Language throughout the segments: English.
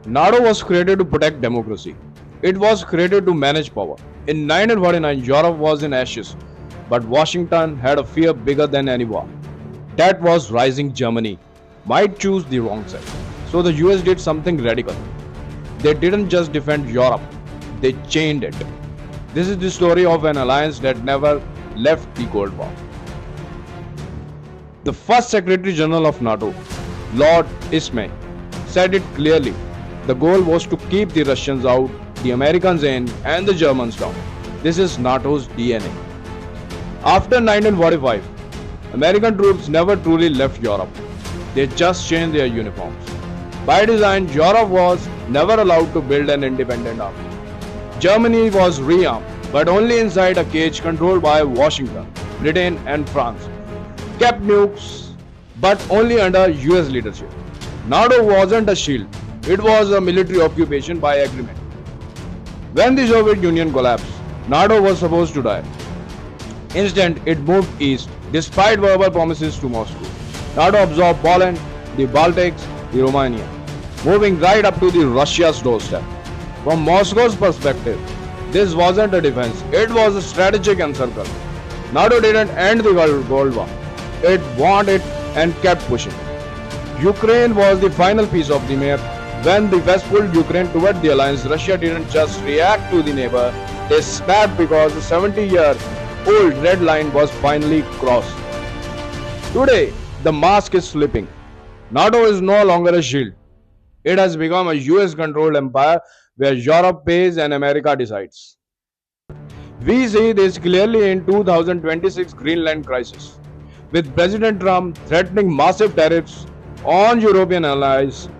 NATO was created to protect democracy. It was created to manage power. In 1949, Europe was in ashes, but Washington had a fear bigger than any war. That was rising Germany might choose the wrong side. So the US did something radical. They didn't just defend Europe, they chained it. This is the story of an alliance that never left the Cold War. The first Secretary General of NATO, Lord Ismay, said it clearly. The goal was to keep the Russians out, the Americans in, and the Germans down. This is NATO's DNA. After 1945, American troops never truly left Europe. They just changed their uniforms. By design, Europe was never allowed to build an independent army. Germany was rearmed, but only inside a cage controlled by Washington, Britain, and France. Kept nukes, but only under US leadership. NATO wasn't a shield, it was a military occupation by agreement. When the Soviet Union collapsed, NATO was supposed to die. Instead, it moved east, despite verbal promises to Moscow. NATO absorbed Poland, the Baltics, the Romania, moving right up to the Russia's doorstep. From Moscow's perspective, this wasn't a defense, it was a strategic encircle. NATO didn't end the Cold War, it wanted and kept pushing. Ukraine was the final piece of the map. When the West pulled Ukraine toward the alliance, Russia didn't just react to the neighbor, they snapped because the 70-year-old red line was finally crossed. Today, the mask is slipping. NATO is no longer a shield. It has become a US controlled empire where Europe pays and America decides. We see this clearly in 2026 Greenland crisis, with President Trump threatening massive tariffs on European allies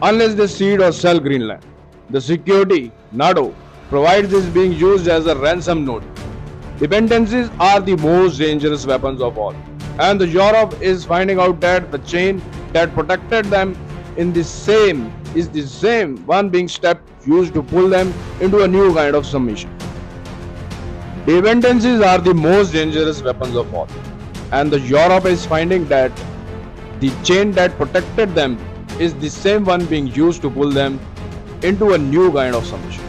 unless they cede or sell Greenland. The security NATO provides is being used as a ransom note. Dependencies are the most dangerous weapons of all, and the Europe is finding out that the chain that protected them is the same one being stepped used to pull them into a new kind of submission. Dependencies are the most dangerous weapons of all, and the Europe is finding that the chain that protected them is the same one being used to pull them into a new kind of submission.